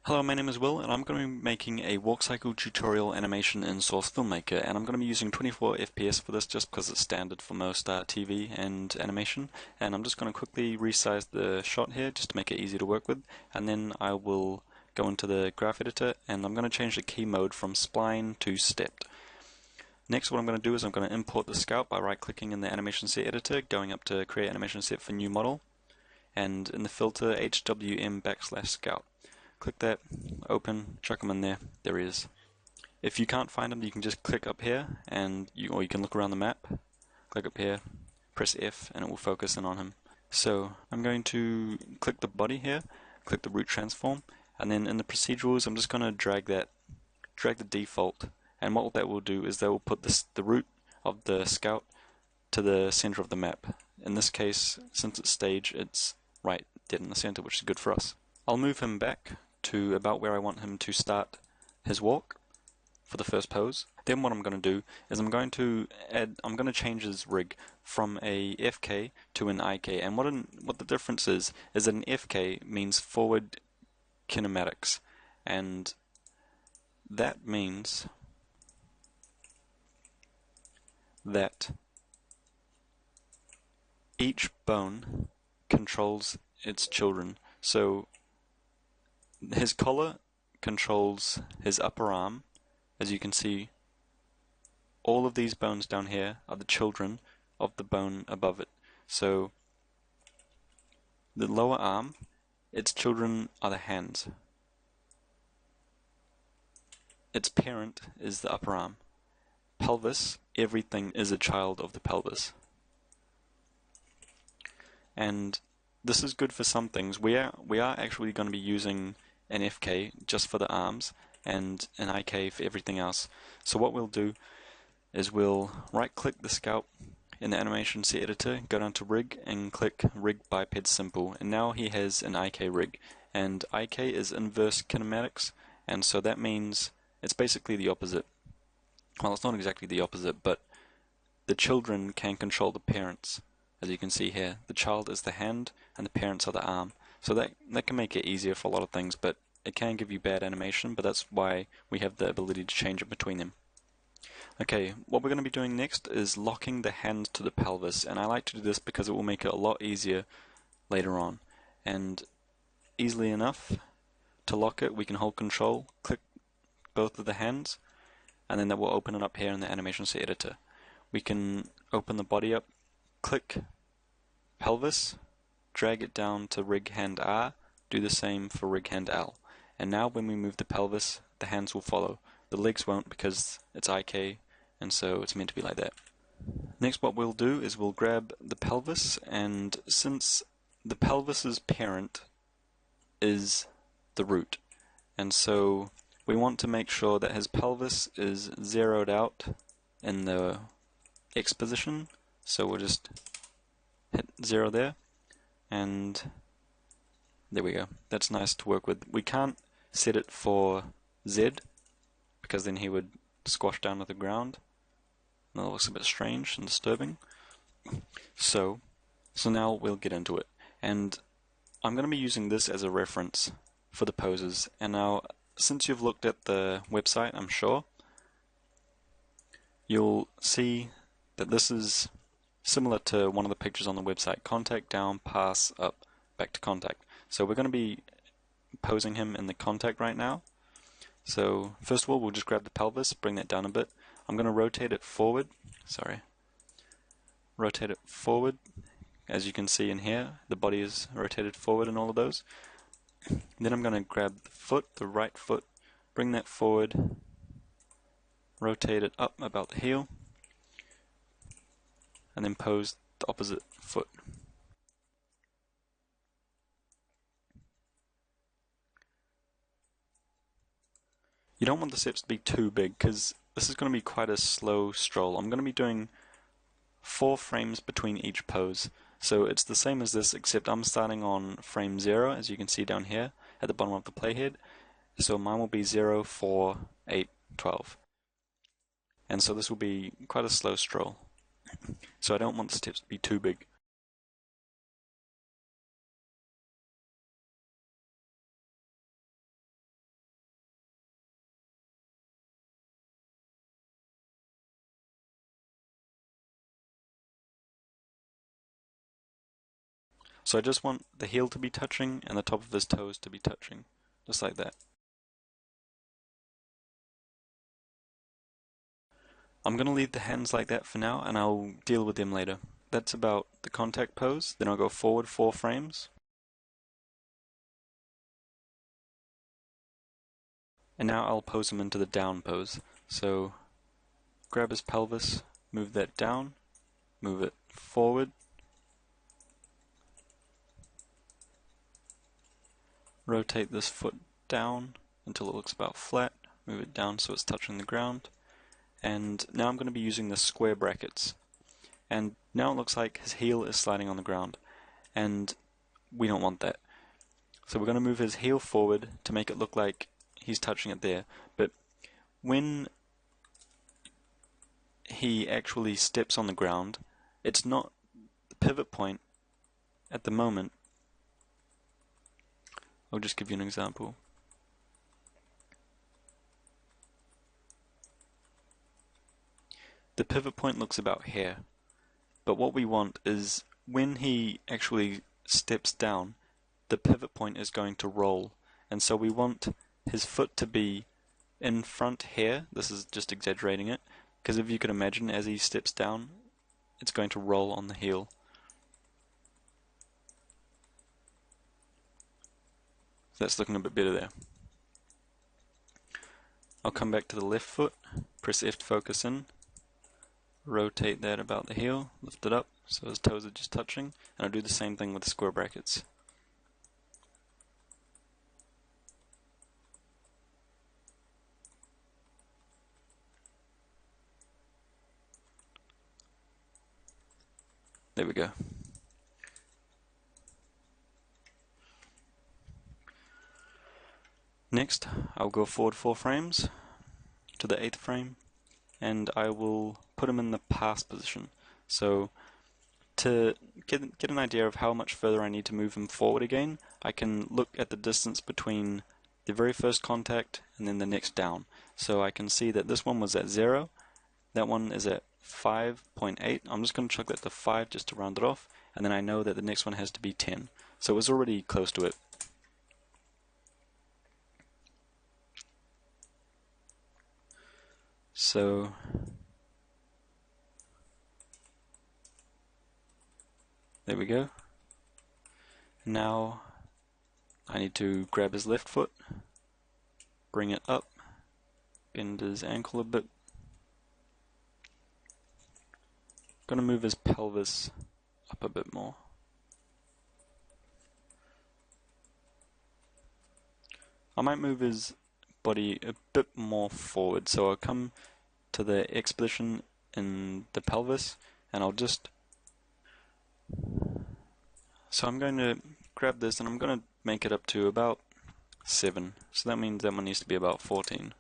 Hello, my name is Will, and I'm going to be making a walk cycle tutorial animation in Source FilmMaker, and I'm going to be using 24 FPS for this just because it's standard for most TV and animation. And I'm just going to quickly resize the shot here just to make it easy to work with, and then I will go into the graph editor and I'm going to change the key mode from spline to stepped. Next, what I'm going to do is I'm going to import the scout by right-clicking in the animation set editor, going up to create animation set for new model, and in the filter HWM\scout. Click that, open, chuck him in there, there he is. If you can't find him, you can just click up here, or you can look around the map, click up here, press F, and it will focus in on him. So I'm going to click the body here, click the root transform, and then in the procedurals I'm just going to drag the default, and what that will do is that will put the root of the scout to the center of the map. In this case, since it's stage, it's right dead in the center, which is good for us. I'll move him back to about where I want him to start his walk for the first pose. Then what I'm going to do is I'm going to change his rig from a FK to an IK, and what the difference is that an FK means forward kinematics, and that means that each bone controls its children. So his collar controls his upper arm. As you can see, all of these bones down here are the children of the bone above it. So the lower arm, its children are the hands. Its parent is the upper arm. Pelvis, everything is a child of the pelvis. And this is good for some things. We are actually going to be using an FK just for the arms and an IK for everything else. So what we'll do is we'll right click the scout in the animation set editor, go down to rig and click rig biped simple, and now he has an IK rig, and IK is inverse kinematics, and so that means it's basically the opposite. Well, it's not exactly the opposite, but the children can control the parents. As you can see here, the child is the hand and the parents are the arm. So that can make it easier for a lot of things, but it can give you bad animation, but that's why we have the ability to change it between them. Okay, what we're going to be doing next is locking the hands to the pelvis, and I like to do this because it will make it a lot easier later on. And easily enough, to lock it, we can hold control, click both of the hands, and then that will open it up here in the animation set editor. We can open the body up, click pelvis, drag it down to rig hand R, do the same for rig hand L. And now when we move the pelvis, the hands will follow. The legs won't because it's IK, and so it's meant to be like that. Next, what we'll do is we'll grab the pelvis, and since the pelvis's parent is the root, and so we want to make sure that his pelvis is zeroed out in the X position, so we'll just hit 0 there, and there we go. That's nice to work with. We can't set it for Z because then he would squash down to the ground. That looks a bit strange and disturbing. So now we'll get into it. And I'm going to be using this as a reference for the poses. And now, since you've looked at the website, I'm sure, you'll see that this is similar to one of the pictures on the website. Contact down, pass up, back to contact. So we're going to be posing him in the contact right now. So first of all, we'll just grab the pelvis, bring that down a bit. I'm going to rotate it forward. Rotate it forward. As you can see in here, the body is rotated forward in all of those. Then I'm going to grab the foot, the right foot, bring that forward, rotate it up about the heel, and then pose the opposite foot. You don't want the steps to be too big because this is going to be quite a slow stroll. I'm going to be doing 4 frames between each pose. So it's the same as this, except I'm starting on frame 0, as you can see down here at the bottom of the playhead. So mine will be 0, 4, 8, 12. And so this will be quite a slow stroll. So I don't want the steps to be too big. So I just want the heel to be touching and the top of his toes to be touching, just like that. I'm going to leave the hands like that for now, and I'll deal with them later. That's about the contact pose. Then I'll go forward 4 frames. And now I'll pose him into the down pose. So grab his pelvis, move that down, move it forward, rotate this foot down until it looks about flat, move it down so it's touching the ground, and now I'm going to be using the square brackets. And now it looks like his heel is sliding on the ground, and we don't want that. So we're going to move his heel forward to make it look like he's touching it there, but when he actually steps on the ground, it's not the pivot point at the moment. I'll just give you an example. The pivot point looks about here, but what we want is when he actually steps down, the pivot point is going to roll, and so we want his foot to be in front here. This is just exaggerating it, because if you could imagine, as he steps down, it's going to roll on the heel. So that's looking a bit better there. I'll come back to the left foot, press F to focus in, rotate that about the heel, lift it up so his toes are just touching, and I'll do the same thing with the square brackets. There we go. Next, I'll go forward 4 frames to the 8th frame, and I will put him in the pass position. So to get an idea of how much further I need to move him forward again, I can look at the distance between the very first contact and then the next down. So I can see that this one was at 0, that one is at 5.8. I'm just going to chuck that to 5 just to round it off, and then I know that the next one has to be 10. So it was already close to it. So there we go. Now I need to grab his left foot, bring it up, bend his ankle a bit. Going to move his pelvis up a bit more. I might move his body a bit more forward, so I'll come to the X position in the pelvis, and I'll just... So I'm going to grab this and I'm going to make it up to about 7. So that means that one needs to be about 14.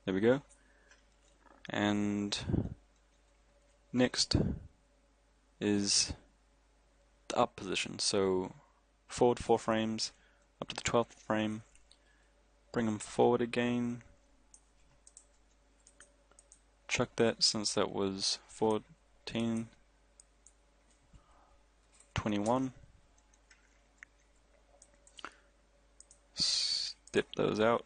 There we go. And next is the up position. So forward 4 frames, up to the 12th frame, bring them forward again, chuck that since that was 14, 21, step those out,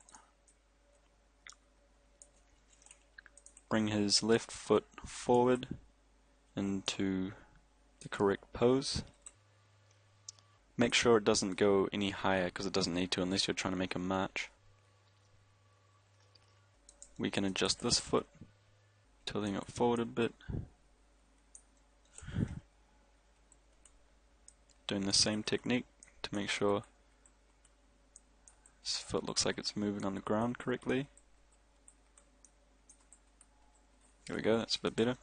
bring his left foot forward into the correct pose. Make sure it doesn't go any higher because it doesn't need to unless you're trying to make a march. We can adjust this foot, tilting it forward a bit. Doing the same technique to make sure this foot looks like it's moving on the ground correctly. There we go, that's a bit better.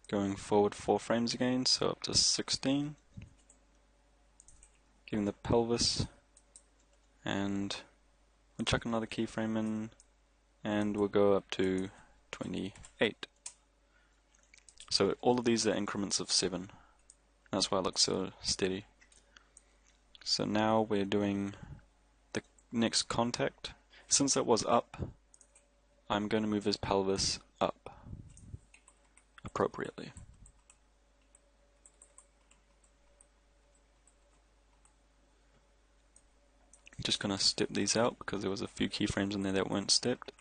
Going forward 4 frames again, so up to 16. Giving the pelvis, and we'll chuck another keyframe in, and we'll go up to 28. So all of these are increments of 7. That's why it looks so steady. So now we're doing next contact, since it was up, I'm going to move his pelvis up appropriately. Just going to step these out because there was a few keyframes in there that weren't stepped.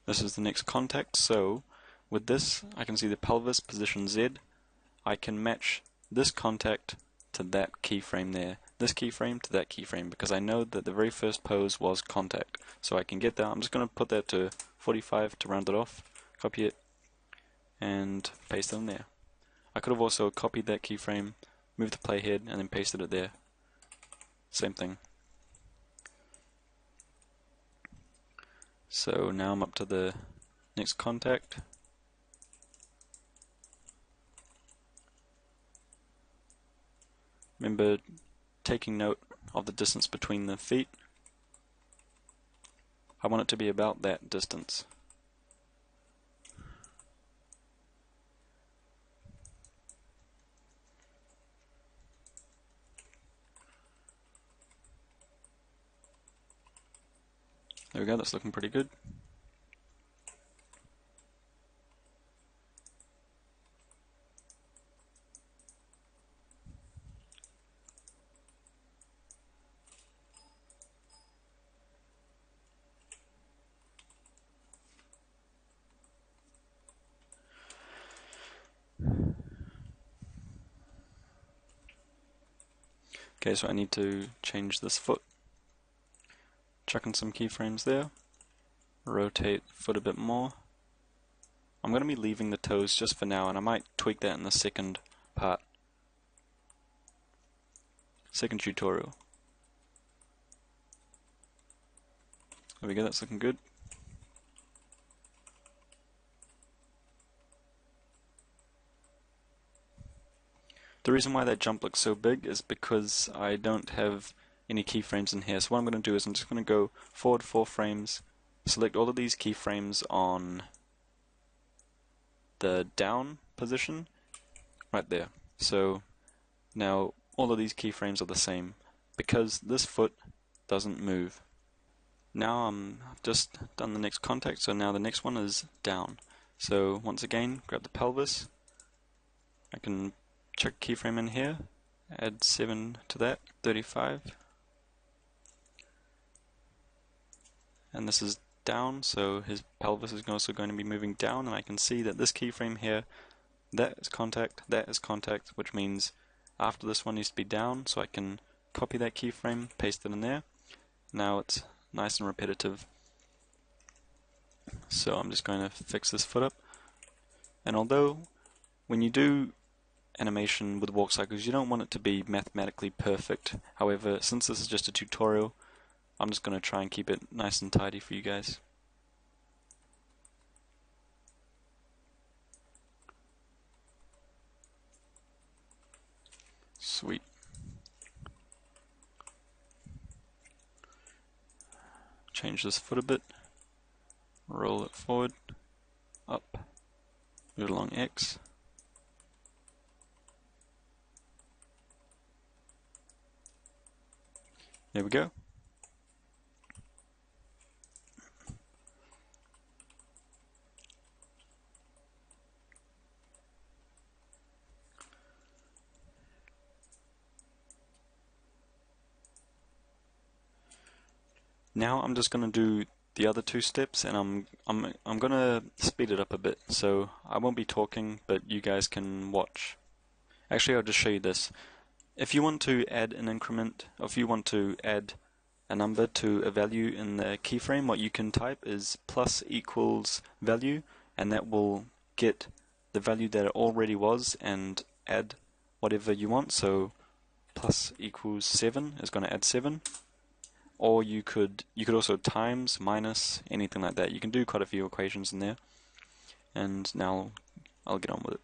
This is the next contact, so with this I can see the pelvis position Z. I can match this contact to that keyframe there, this keyframe to that keyframe, because I know that the very first pose was contact. So I can get that. I'm just going to put that to 45 to round it off, copy it, and paste it in there. I could have also copied that keyframe, moved the playhead, and then pasted it there. Same thing. So now I'm up to the next contact. Remember taking note of the distance between the feet. I want it to be about that distance. There we go, that's looking pretty good. Okay, so I need to change this foot. Chuck in some keyframes there. Rotate the foot a bit more. I'm going to be leaving the toes just for now, and I might tweak that in the second part. Second tutorial. There we go, that's looking good. The reason why that jump looks so big is because I don't have any keyframes in here. So what I'm going to do is I'm just going to go forward 4 frames, select all of these keyframes on the down position, right there. So now all of these keyframes are the same because this foot doesn't move. Now I've just done the next contact, so now the next one is down. So once again, grab the pelvis. I can chuck a keyframe in here, add 7 to that, 35. And this is down, so his pelvis is also going to be moving down, and I can see that this keyframe here, that is contact, which means after this one needs to be down, so I can copy that keyframe, paste it in there. Now it's nice and repetitive. So I'm just going to fix this foot up. And although when you do animation with walk cycles, you don't want it to be mathematically perfect. However, since this is just a tutorial, I'm just going to try and keep it nice and tidy for you guys. Sweet. Change this foot a bit, roll it forward, up, move it along X. There we go. Now I'm just going to do the other 2 steps, and I'm going to speed it up a bit. So I won't be talking, but you guys can watch. Actually, I'll just show you this. If you want to add an increment, or if you want to add a number to a value in the keyframe, what you can type is plus equals value, and that will get the value that it already was and add whatever you want. So plus equals 7 is going to add 7. Or you could also times, minus, anything like that. You can do quite a few equations in there. And now I'll get on with it.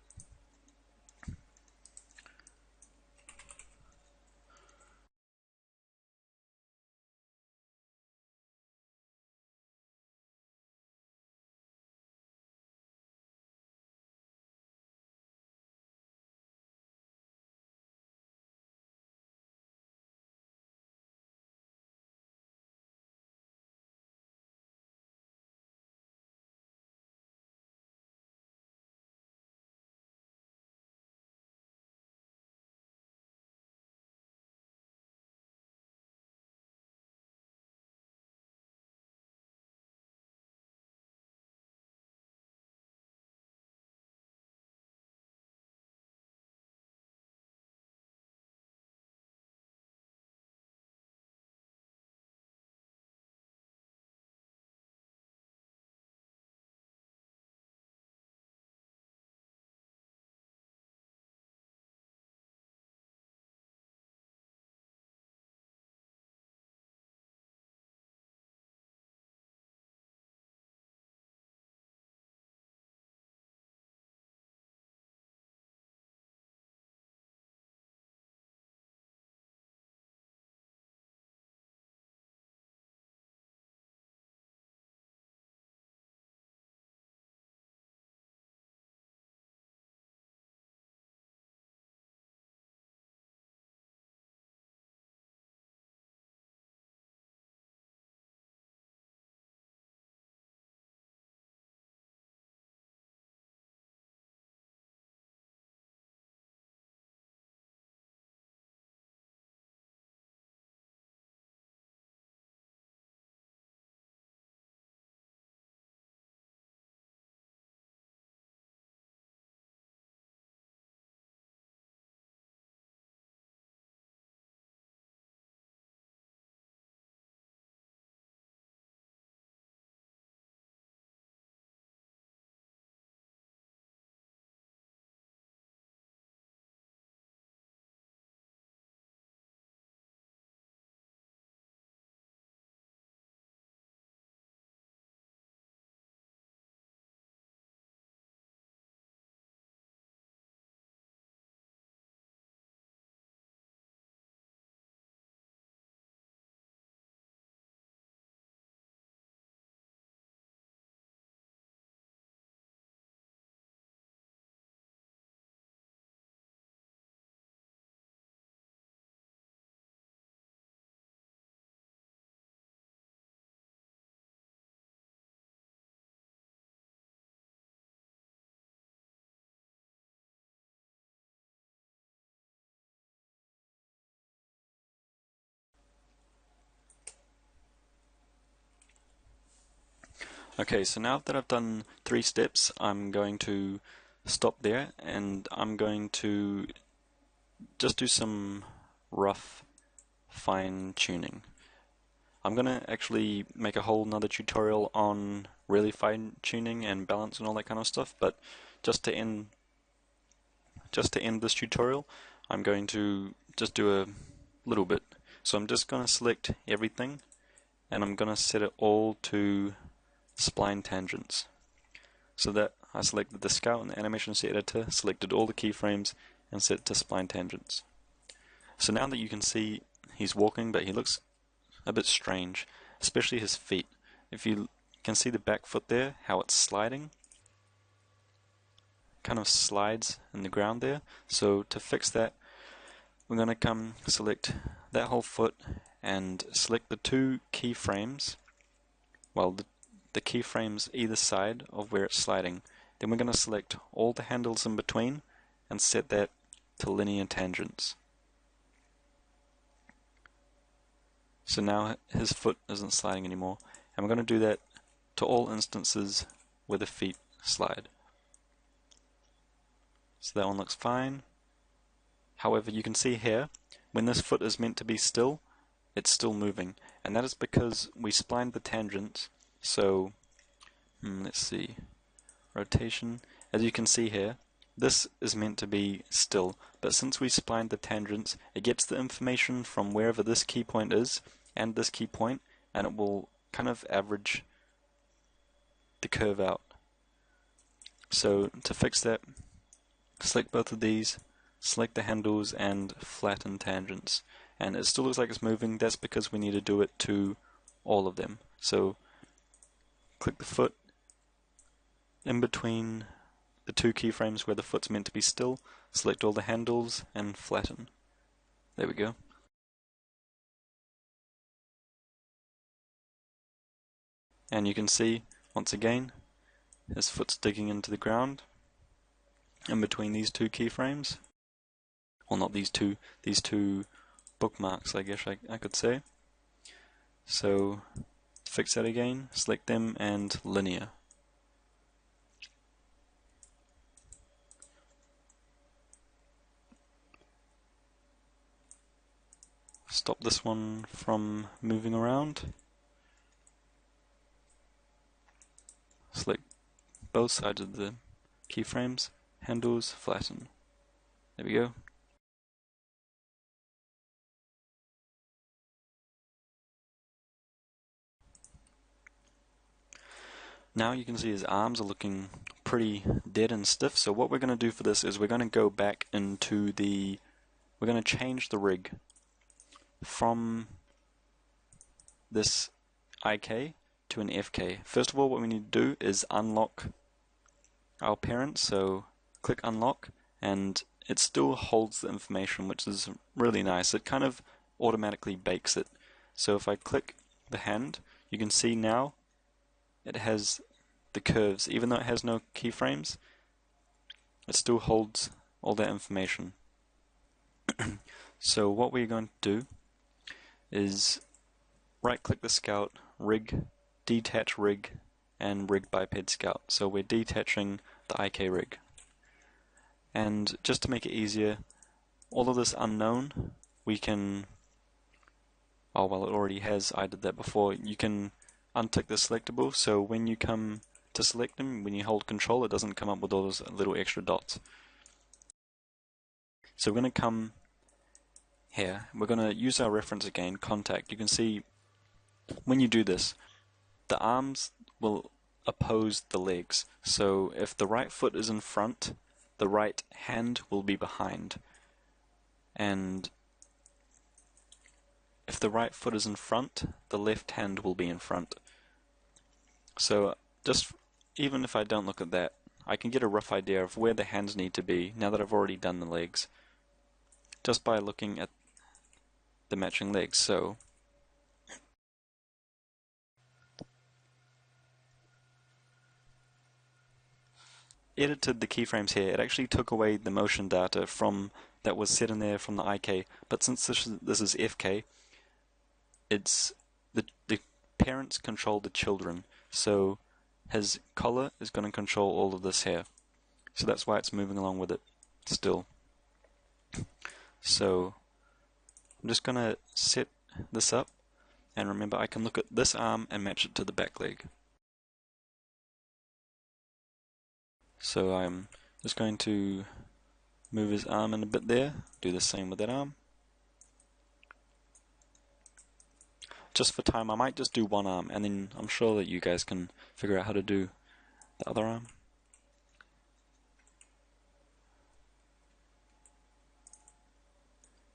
Okay, so now that I've done 3 steps, I'm going to stop there and I'm going to just do some rough fine tuning. I'm going to actually make a whole nother tutorial on really fine tuning and balance and all that kind of stuff, but just to end this tutorial, I'm going to just do a little bit. So I'm just going to select everything and I'm going to set it all to spline tangents. So that I selected the scout in the animation set editor, selected all the keyframes and set it to spline tangents. So now that you can see he's walking, but he looks a bit strange, especially his feet. If you can see the back foot there, how it's sliding, kind of slides in the ground there. So to fix that, we're going to come select that whole foot and select the 2 keyframes, well, the keyframes either side of where it's sliding. Then we're going to select all the handles in between and set that to linear tangents. So now his foot isn't sliding anymore, and we're going to do that to all instances where the feet slide. So that one looks fine. However, you can see here, when this foot is meant to be still, it's still moving, and that is because we splined the tangents. So let's see, rotation, as you can see here, this is meant to be still, but since we splined the tangents, it gets the information from wherever this key point is and this key point, and it will kind of average the curve out. So to fix that, select both of these, select the handles and flatten tangents, and it still looks like it's moving. That's because we need to do it to all of them. So click the foot in between the 2 keyframes where the foot's meant to be still, select all the handles and flatten. There we go. And you can see, once again, his foot's digging into the ground in between these 2 keyframes. Well, not these two bookmarks, I guess I could say. So to fix that again, select them and linear. Stop this one from moving around. Select both sides of the keyframes, handles, flatten. There we go. Now you can see his arms are looking pretty dead and stiff, so what we're going to do for this is we're going to go back into we're going to change the rig from this IK to an FK. First of all, what we need to do is unlock our parent, so click unlock, and it still holds the information, which is really nice. It kind of automatically bakes it. So if I click the hand, you can see now it has the curves. Even though it has no keyframes, it still holds all that information. So what we're going to do is right click the scout, rig, detach rig, and rig biped scout. So we're detaching the IK rig. And just to make it easier, all of this unknown, we can, oh well, it already has, I did that before, you can untick the selectable, so when you come to select them, when you hold control, it doesn't come up with all those little extra dots. So we're going to come here, we're going to use our reference again, contact. You can see when you do this, the arms will oppose the legs. So if the right foot is in front, the right hand will be behind. And if the right foot is in front, the left hand will be in front. So just even if I don't look at that, I can get a rough idea of where the hands need to be now that I've already done the legs, just by looking at the matching legs. So edited the keyframes here. It actually took away the motion data from that was set in there from the IK, but since this is FK, it's the parents control the children. So his collar is going to control all of this here. So that's why it's moving along with it still. So I'm just going to set this up, and remember I can look at this arm and match it to the back leg. So I'm just going to move his arm in a bit there, do the same with that arm. Just for time, I might just do one arm, and then I'm sure that you guys can figure out how to do the other arm.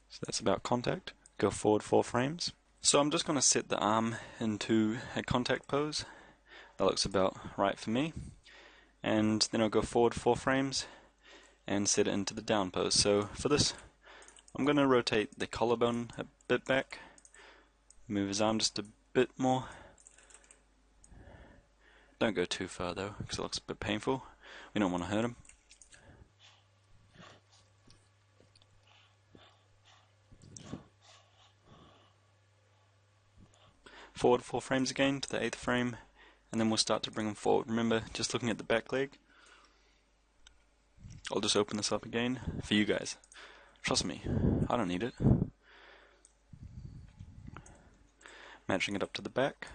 So that's about contact. Go forward 4 frames. So I'm just going to set the arm into a contact pose. That looks about right for me. And then I'll go forward 4 frames and set it into the down pose. So for this, I'm going to rotate the collarbone a bit back, move his arm just a bit more. Don't go too far though, because it looks a bit painful. We don't want to hurt him. Forward 4 frames again to the 8th frame, and then we'll start to bring him forward. Remember, just looking at the back leg. I'll just open this up again for you guys. Trust me, I don't need it. Matching it up to the back.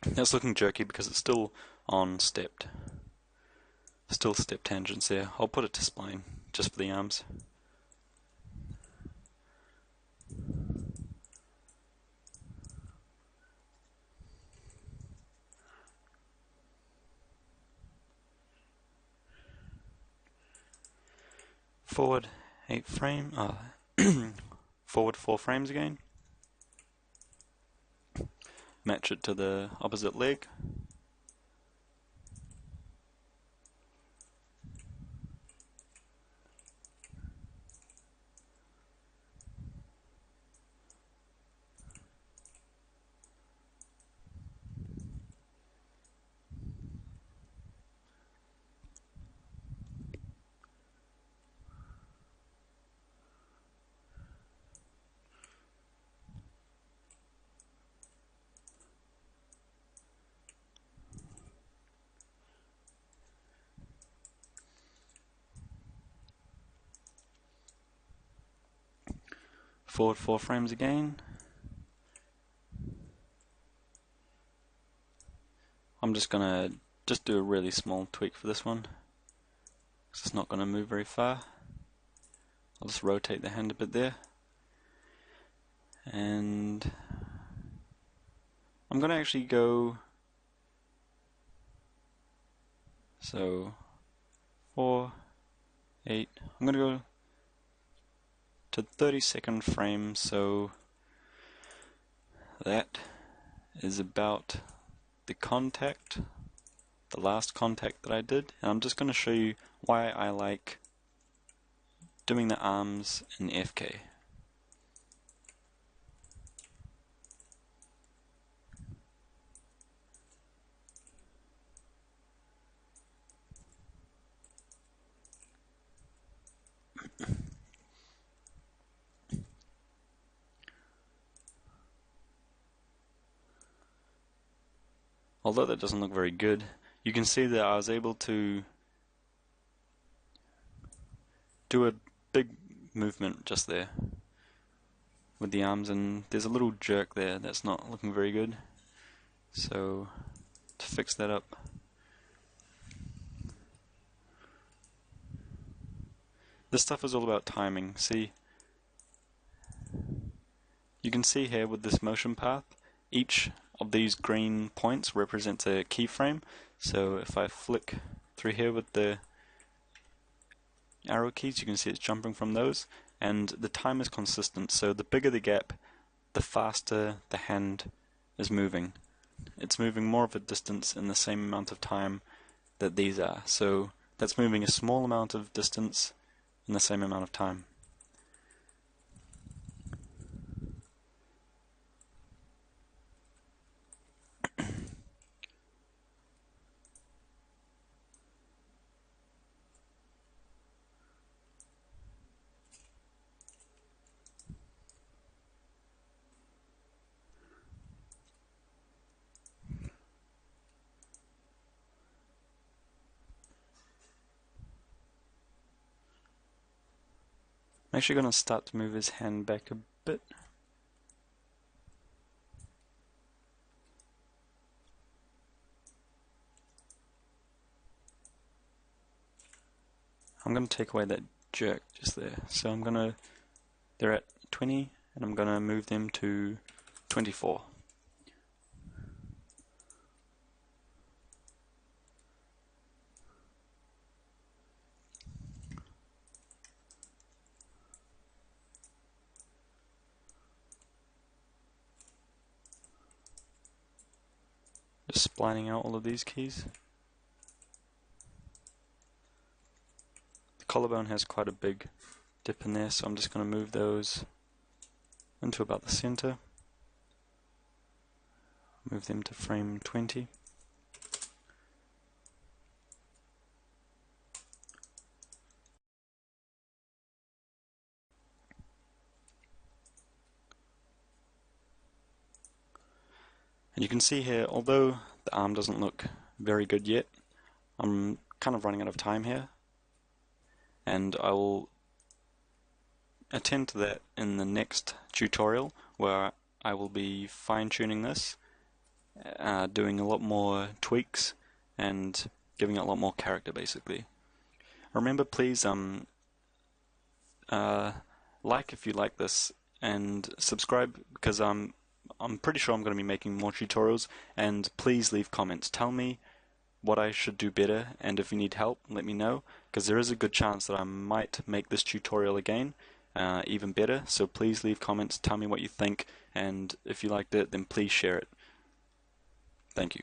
It's looking jerky because it's still on stepped. Still step tangents there. I'll put it to spline just for the arms. Forward 8 frame, forward 4 frames again. Match it to the opposite leg. Forward 4 frames again. I'm just gonna do a really small tweak for this one, because it's not gonna move very far. I'll just rotate the hand a bit there, and I'm gonna actually go, so 4, 8, I'm gonna go to 32nd frame, so that is about the contact, the last contact that I did, and I'm just going to show you why I like doing the arms in FK. Although that doesn't look very good, you can see that I was able to do a big movement just there with the arms, and there's a little jerk there that's not looking very good. So to fix that up, this stuff is all about timing. See, you can see here with this motion path, each of these green points represents a keyframe. So if I flick through here with the arrow keys, you can see it's jumping from those, and the time is consistent. So the bigger the gap, the faster the hand is moving. It's moving more of a distance in the same amount of time that these are. So that's moving a small amount of distance in the same amount of time. I'm actually going to start to move his hand back a bit. I'm going to take away that jerk just there. So they're at 20, and I'm going to move them to 24. Just splining out all of these keys. The collarbone has quite a big dip in there, so I'm just going to move those into about the center. Move them to frame 20. And you can see here, although the arm doesn't look very good yet, I'm kind of running out of time here, and I will attend to that in the next tutorial, where I will be fine-tuning this, doing a lot more tweaks and giving it a lot more character, basically. Remember, please like if you like this, and subscribe, because I'm pretty sure I'm going to be making more tutorials. And please leave comments, tell me what I should do better, and if you need help, let me know, because there is a good chance that I might make this tutorial again even better. So please leave comments, tell me what you think, and if you liked it, then please share it. Thank you.